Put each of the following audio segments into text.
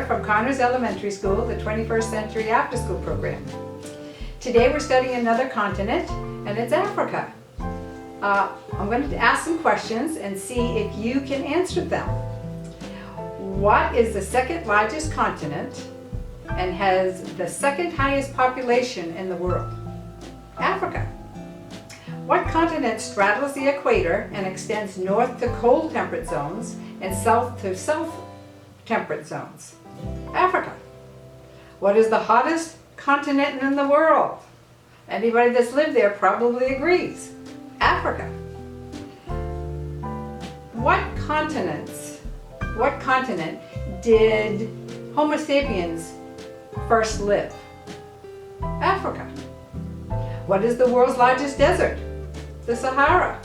from Connors Elementary School, the 21st Century After School program. Today we're studying another continent, and it's Africa. I'm going to ask some questions and see if you can answer them. What is the second largest continent and has the second highest population in the world? Africa. What continent straddles the equator and extends north to cold temperate zones and south to temperate zones? Africa. What is the hottest continent in the world? Anybody that's lived there probably agrees. Africa. What continent did Homo sapiens first live? Africa. What is the world's largest desert? The Sahara.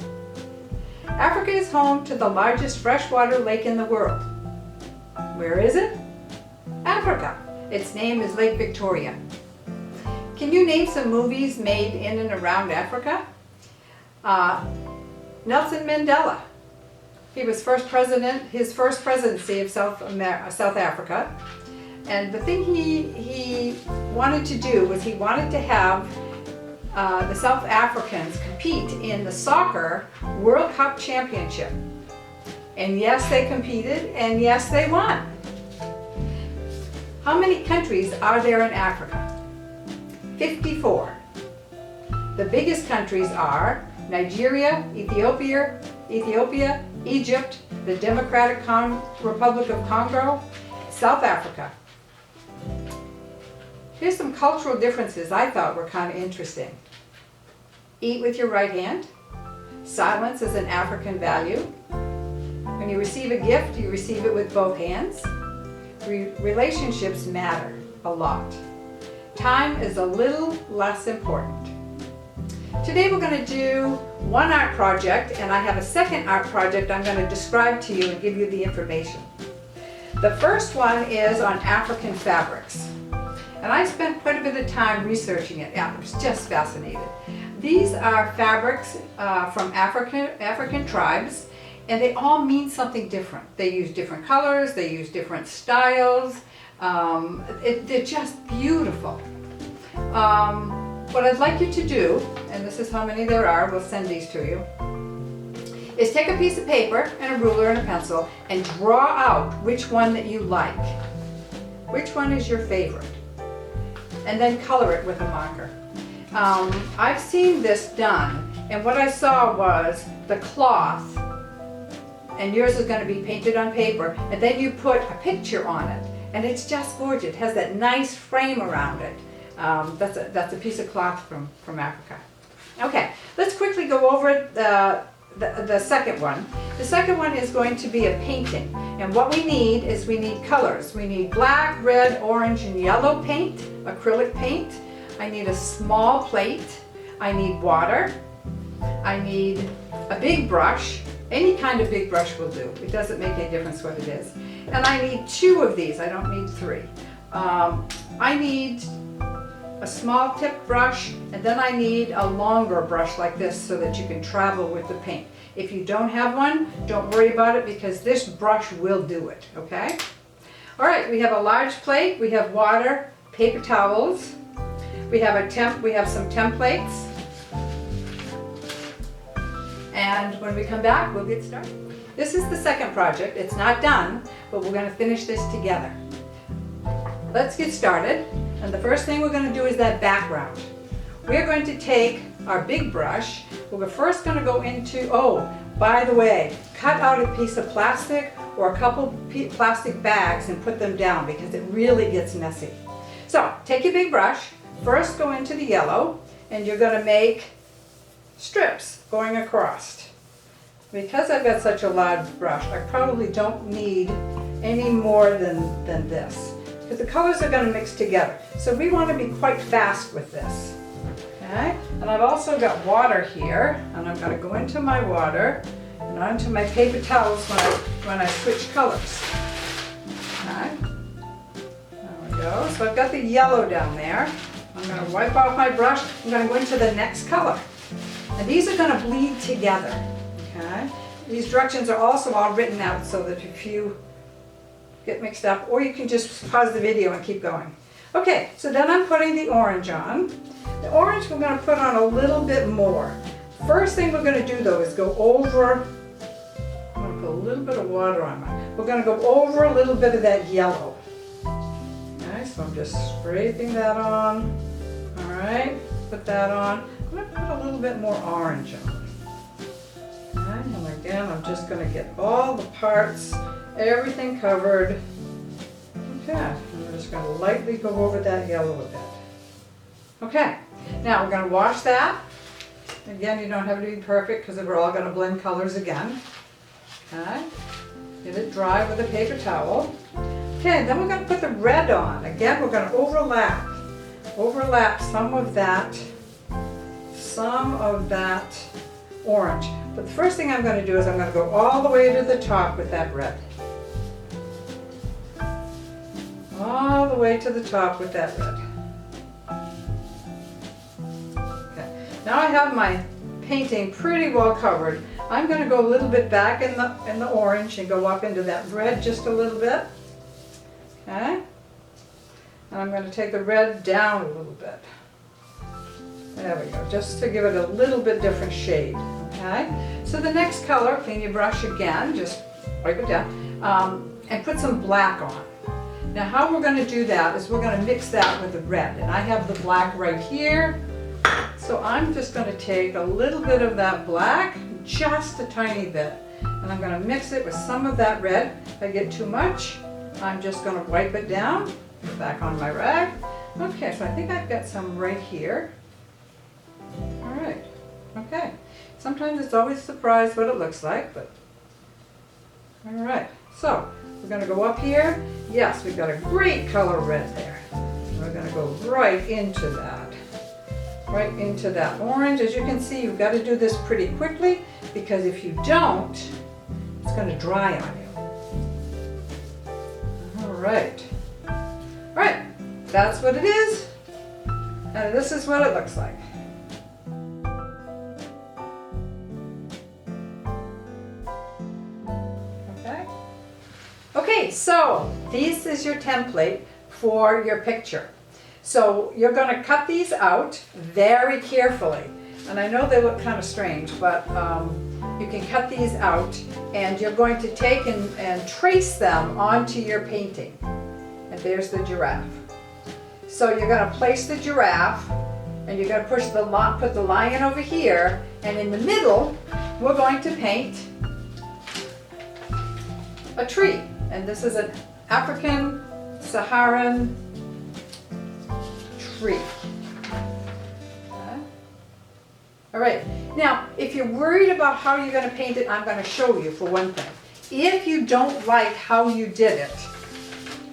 Africa is home to the largest freshwater lake in the world. Where is it? Africa. Its name is Lake Victoria. Can you name some movies made in and around Africa? Nelson Mandela. He was his first presidency of South Africa. And the thing he wanted to do was he wanted to have the South Africans compete in the soccer World Cup Championship. And yes, they competed, and yes, they won. How many countries are there in Africa? 54. The biggest countries are Nigeria, Ethiopia, Egypt, the Democratic Republic of Congo, South Africa. Here's some cultural differences I thought were kind of interesting. Eat with your right hand. Silence is an African value. When you receive a gift, you receive it with both hands. Relationships matter a lot. Time is a little less important. Today we're going to do one art project, and I have a second art project I'm going to describe to you and give you the information. The first one is on African fabrics. And I spent quite a bit of time researching it. I was just fascinated. These are fabrics from African tribes, and they all mean something different. They use different colors, they use different styles. They're just beautiful. What I'd like you to do, and this is how many there are, we'll send these to you, is take a piece of paper and a ruler and a pencil and draw out which one that you like. Which one is your favorite? And then color it with a marker. I've seen this done, and what I saw was the cloth, and yours is going to be painted on paper, and then you put a picture on it, and it's just gorgeous. It has that nice frame around it. That's a piece of cloth from Africa. Okay, let's quickly go over the second one. The second one is going to be a painting, and what we need is we need colors. We need black, red, orange, and yellow paint, acrylic paint. I need a small plate. I need water. I need a big brush. Any kind of big brush will do. It doesn't make any difference what it is. And I need 2 of these. I don't need 3. I need a small tip brush, and then I need a longer brush like this so that you can travel with the paint. If you don't have one, don't worry about it because this brush will do it, okay? All right, we have a large plate, we have water, paper towels, we have some templates, and when we come back, we'll get started. This is the second project. It's not done, but we're going to finish this together. Let's get started. And the first thing we're going to do is that background. We're going to take our big brush. We're first going to go into, oh, by the way, cut out a piece of plastic or a couple plastic bags and put them down because it really gets messy. So take your big brush, first go into the yellow, and you're going to make strips going across. Because I've got such a large brush, I probably don't need any more than this. Because the colors are going to mix together. So we want to be quite fast with this. Okay? And I've also got water here, and I'm going to go into my water and onto my paper towels when I switch colors. Okay? There we go. So I've got the yellow down there. I'm going to wipe off my brush. I'm going to go into the next color. And these are going to bleed together. Okay? These directions are also all written out so that if you get mixed up, or you can just pause the video and keep going. Okay, so then I'm putting the orange on. The orange we're going to put on a little bit more. First thing we're going to do though is go over, I'm going to put a little bit of water on mine. We're going to go over a little bit of that yellow. Okay, so I'm just scraping that on. All right, put that on. I'm going to put a little bit more orange on. Okay, and again, I'm just going to get all the parts, everything covered. Okay, I'm just going to lightly go over that yellow a bit. Okay, now we're going to wash that. Again, you don't have to be perfect because we're all going to blend colors again. Okay, get it dry with a paper towel. Okay, then we're going to put the red on. Again, we're going to overlap some of that orange. But the first thing I'm going to do is I'm going to go all the way to the top with that red. All the way to the top with that red. Okay, now I have my painting pretty well covered. I'm going to go a little bit back in the orange and go up into that red just a little bit. Okay, and I'm going to take the red down a little bit. There we go, just to give it a little bit different shade. Okay, so the next color, clean your brush again, just wipe it down, and put some black on. Now how we're going to do that is we're going to mix that with the red, and I have the black right here. So I'm just going to take a little bit of that black, just a tiny bit, and I'm going to mix it with some of that red. If I get too much, I'm just going to wipe it down, put it back on my rag. Okay, so I think I've got some right here. All right, okay. Sometimes it's always a surprise what it looks like, but all right. So we're going to go up here. Yes, we've got a great color red there. We're going to go right into that orange. As you can see, you've got to do this pretty quickly because if you don't, it's going to dry on you. All right. All right, that's what it is. And this is what it looks like. Okay, so this is your template for your picture. So you're going to cut these out very carefully. And I know they look kind of strange, but you can cut these out and you're going to take and trace them onto your painting. And there's the giraffe. So you're going to place the giraffe and you're going to put the lion over here, and in the middle we're going to paint a tree. And this is an African Saharan tree. Okay. All right, now if you're worried about how you're going to paint it, I'm going to show you for one thing. If you don't like how you did it,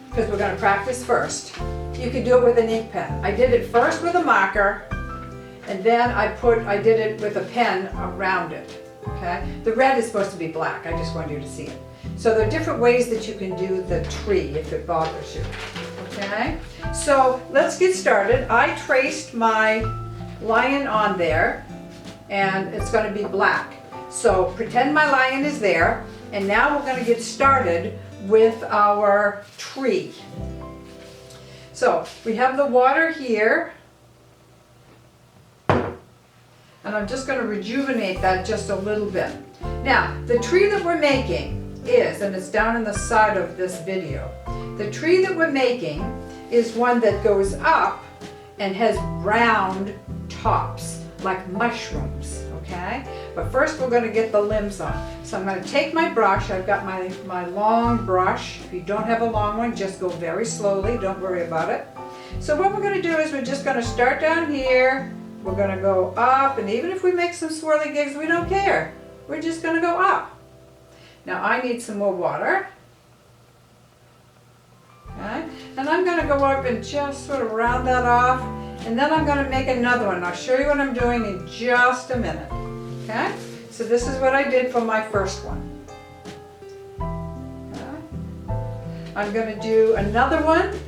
because we're going to practice first, you can do it with an ink pen. I did it first with a marker, and then I did it with a pen around it. Okay, the red is supposed to be black. I just wanted you to see it. So there are different ways that you can do the tree if it bothers you. Okay, so let's get started. I traced my lion on there, and it's going to be black. So pretend my lion is there, and now we're going to get started with our tree. So we have the water here, and I'm just going to rejuvenate that just a little bit. Now, the tree that we're making is, and it's down in the side of this video, the tree that we're making is one that goes up and has round tops, like mushrooms, okay? But first we're going to get the limbs on. So I'm going to take my brush. I've got my long brush. If you don't have a long one, just go very slowly. Don't worry about it. So what we're going to do is we're just going to start down here. We're going to go up, and even if we make some swirly gigs, we don't care. We're just going to go up. Now I need some more water. Okay? And I'm going to go up and just sort of round that off, and then I'm going to make another one. I'll show you what I'm doing in just a minute. Okay? So this is what I did for my first one. Okay? I'm going to do another one.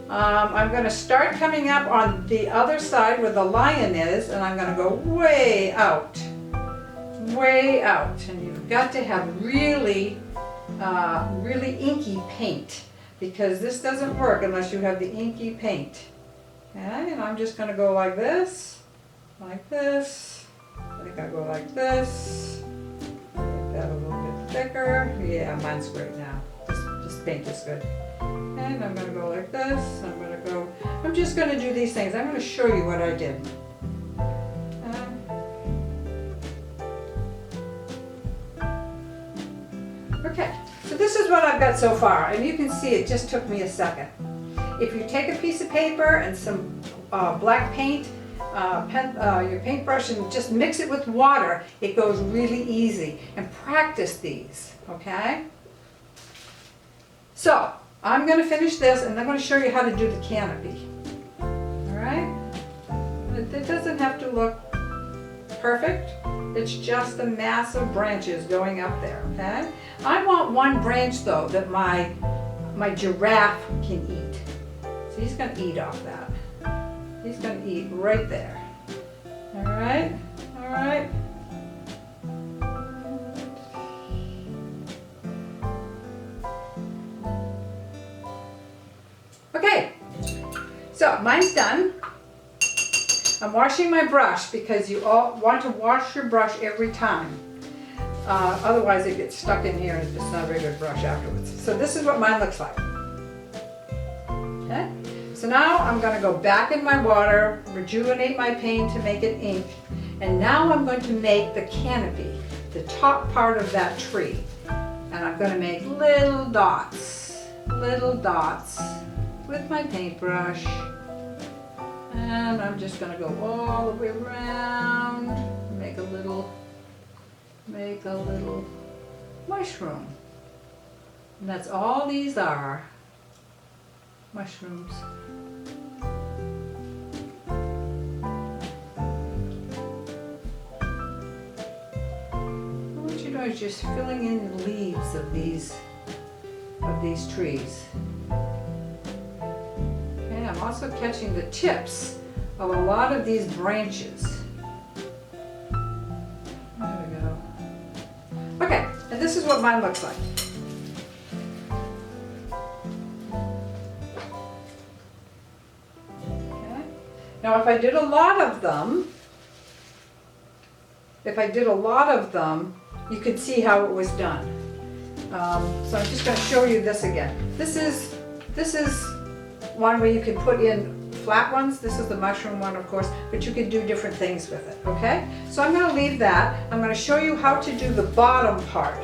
I'm going to start coming up on the other side where the lion is, and I'm going to go way out. Way out. And you've got to have really really inky paint, because this doesn't work unless you have the inky paint. Okay, and I'm just gonna go like this, like this. I think I'll go like this. Make that a little bit thicker. Yeah, mine's great now. This paint is good. And I'm gonna go like this. I'm just gonna do these things. I'm gonna show you what I did. Okay, so this is what I've got so far, and you can see it just took me a second. If you take a piece of paper and some black paint, your paintbrush, and just mix it with water, it goes really easy. And practice these, okay? So, I'm going to finish this, and I'm going to show you how to do the canopy. Alright? It doesn't have to look perfect. It's just a mass of branches going up there, okay? I want one branch, though, that my giraffe can eat. So he's going to eat off that. He's going to eat right there. Alright? Alright? Okay, so mine's done. I'm washing my brush because you all want to wash your brush every time. Otherwise it gets stuck in here and it's not a very good brush afterwards. So this is what mine looks like. Okay, so now I'm going to go back in my water, rejuvenate my paint to make it ink, and now I'm going to make the canopy, the top part of that tree. And I'm going to make little dots with my paintbrush, and I'm just going to go all the way around, make a little mushroom, and that's all these are, mushrooms. What you're doing is just filling in the leaves of these trees. I'm also catching the tips of a lot of these branches. There we go. Okay, and this is what mine looks like. Okay. Now if I did a lot of them, you could see how it was done. So I'm just going to show you this again. This is one where you can put in flat ones. This is the mushroom one, of course, but you can do different things with it, okay? So I'm going to leave that. I'm going to show you how to do the bottom part.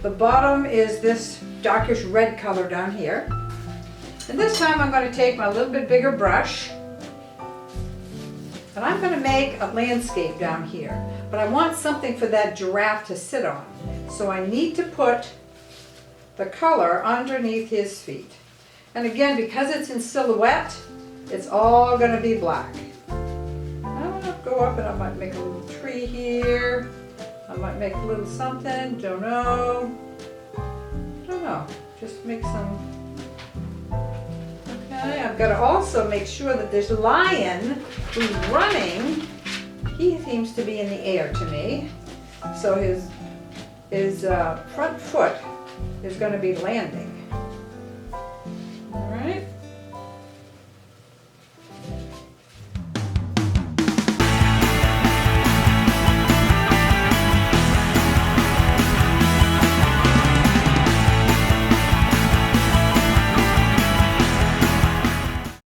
The bottom is this darkish red color down here. And this time I'm going to take my little bit bigger brush, and I'm going to make a landscape down here. But I want something for that giraffe to sit on. So I need to put the color underneath his feet. And again, because it's in silhouette, it's all going to be black. I'm going to go up and I might make a little tree here. I might make a little something, don't know. Just make some. Okay, I've got to also make sure that this lion who's running, he seems to be in the air to me. So his front foot is going to be landing.